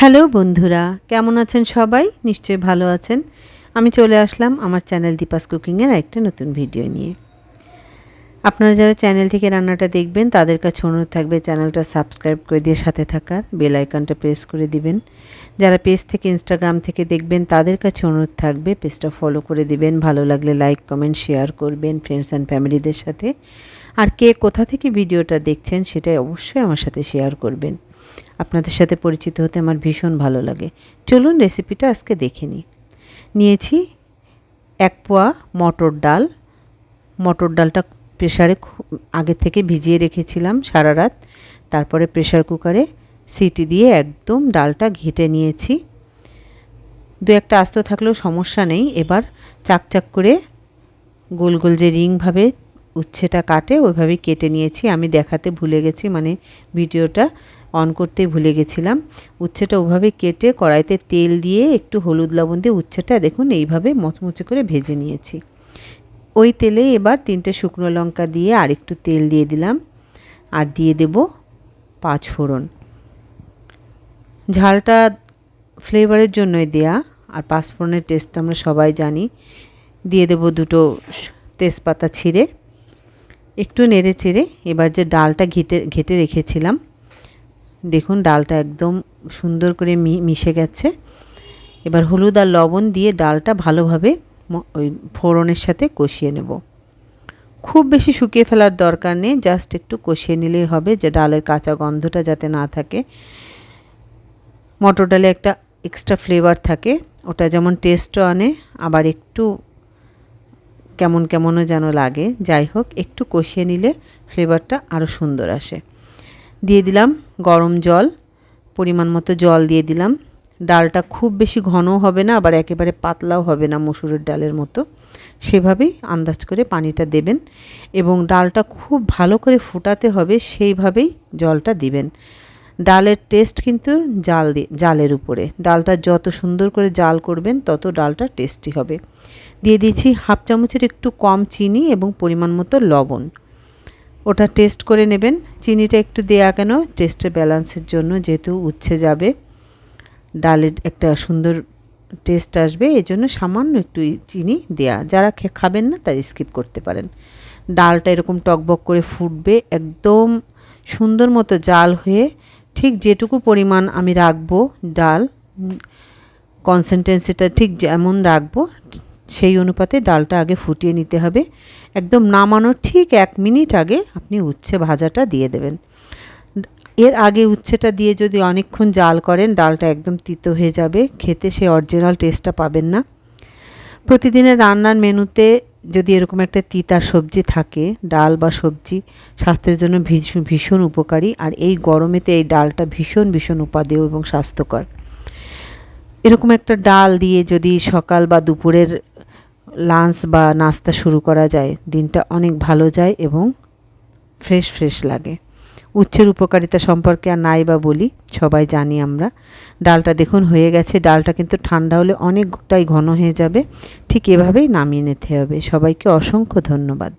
Hello বন্ধুরা, কেমন আছেন সবাই? নিশ্চয়ই ভালো আছেন। আমি চলে আসলাম আমার চ্যানেল দীপাস কুকিংয়ের একটা নতুন ভিডিও নিয়ে। আপনারা যারা চ্যানেল থেকে রান্নাটা দেখবেন তাদের কাছে অনুরোধ থাকবে চ্যানেলটা সাবস্ক্রাইব করে দিয়ে সাথে থাকার, বেল আইকনটা প্রেস করে দিবেন। যারা পেজ থেকে ইনস্টাগ্রাম থেকে দেখবেন তাদের কাছে অনুরোধ থাকবে পেজটা ফলো করে দিবেন। ভালো লাগলে লাইক কমেন্ট শেয়ার করবেন ফ্রেন্ডস অ্যান্ড ফ্যামিলিদের সাথে। আর কে কোথা থেকে ভিডিওটা দেখছেন সেটাই অবশ্যই আমার সাথে শেয়ার করবেন। আপনাদের সাথে পরিচিত হতে আমার ভীষণ ভালো লাগে। চলুন রেসিপিটা আজকে দেখে নিই। নিয়েছি 1 পোয়া মটর ডাল। মটর ডালটা প্রেসারে আগে থেকে ভিজিয়ে রেখেছিলাম সারা রাত। তারপরে প্রেসার কুকারে সিটি দিয়ে একদম ডালটা ঘেঁটে নিয়েছি। দু একটা আস্ত থাকলেও সমস্যা নেই। এবার চাকচাক করে গোল গোল যে রিংভাবে উচ্ছেটা কাটে ওইভাবেই কেটে নিয়েছি। আমি দেখাতে ভুলে গেছি, মানে ভিডিওটা অন করতে ভুলে গেছিলাম। উচ্ছেটা ওভাবে কেটে কড়াইতে তেল দিয়ে একটু হলুদ লবণ দিয়ে উচ্ছেটা দেখুন এইভাবে মচমচে করে ভেজে নিয়েছি। ওই তেলে এবার 3টে শুকনো লঙ্কা দিয়ে আর একটু তেল দিয়ে দিলাম, আর দিয়ে দেব 5 ফোড়ন। ঝালটা ফ্লেভারের জন্যই দেয়া, আর 5 ফোড়নের টেস্ট তো আমরা সবাই জানি। দিয়ে দেব 2টো তেজপাতা ছিঁড়ে। একটু নেড়ে চেড়ে এবার যে ডালটা ঘেটে রেখেছিলাম, দেখুন ডালটা একদম সুন্দর করে মিশে গেছে। এবার হলুদ আর লবণ দিয়ে ডালটা ভালোভাবে ওই ফোড়নের সাথে কষিয়ে নেব। খুব বেশি শুকিয়ে ফেলার দরকার নেই, জাস্ট একটু কষিয়ে নিলেই হবে, যে ডালের কাঁচা গন্ধটা যাতে না থাকে। মটর ডালে একটা এক্সট্রা ফ্লেভার থাকে, ওটা যেমন টেস্টও আনে, আবার একটু কেমনও যেন লাগে। যাই হোক, একটু কষিয়ে নিলে ফ্লেভারটা আরও সুন্দর আসে। দিয়ে দিলাম গরম জল, পরিমাণ মতো জল দিয়ে দিলাম। ডালটা খুব বেশি ঘনও হবে না, আবার একেবারে পাতলাও হবে না মসুরের ডালের মতো। সেভাবেই আন্দাজ করে পানিটা দেবেন, এবং ডালটা খুব ভালো করে ফোটাতে হবে, সেইভাবেই জলটা দিবেন। ডালের টেস্ট কিন্তু জালের উপরে। ডালটা যত সুন্দর করে জাল করবেন তত ডালটা টেস্টি হবে। দিয়ে দিয়েছি 1/2 চামচের একটু কম চিনি এবং পরিমাণ মতো লবণ। ওটা টেস্ট করে নেবেন। চিনিটা একটু দেয়া কেন, টেস্টের ব্যালেন্সের জন্য, যেহেতু উচ্ছে যাবে, ডালের একটা সুন্দর টেস্ট আসবে, এই জন্য সামান্য একটু চিনি দেয়া। যারা খাবেন না তারা স্কিপ করতে পারেন। ডালটা এরকম টকবক করে ফুটবে, একদম সুন্দর মতো জাল হয়ে ঠিক যেটুকু পরিমাণ আমি রাখবো ডাল, কনসিস্টেন্সিটা ঠিক যেমন রাখবো সেই অনুপাতে ডালটা আগে ফুটিয়ে নিতে হবে। একদম নামানোর ঠিক 1 মিনিট আগে আপনি উচ্ছে ভাজাটা দিয়ে দেবেন। এর আগে উচ্ছেটা দিয়ে যদি অনেকক্ষণ জাল করেন, ডালটা একদম তিতো হয়ে যাবে, খেতে সেই অরিজিনাল টেস্টটা পাবেন না। প্রতিদিনের রান্নার মেনুতে যদি এরকম একটা তিতার সবজি থাকে, ডাল বা সবজি স্বাস্থ্যের জন্য ভীষণ উপকারী। আর এই গরমেতে এই ডালটা ভীষণ উপাদেয় এবং স্বাস্থ্যকর। এরকম একটা ডাল দিয়ে যদি সকাল বা দুপুরের লাঞ্চ বা নাস্তা শুরু করা যায়, দিনটা অনেক ভালো যায় এবং ফ্রেশ লাগে। উচ্ছের উপকারিতা সম্পর্কে আর নাই বা বলি, সবাই জানি আমরা। ডালটা দেখুন হয়ে গেছে। ডালটা কিন্তু ঠান্ডা হলে অনেকটাই ঘন হয়ে যাবে। ঠিক এভাবেই নামিয়ে নিতে হবে। সবাইকে অসংখ্য ধন্যবাদ।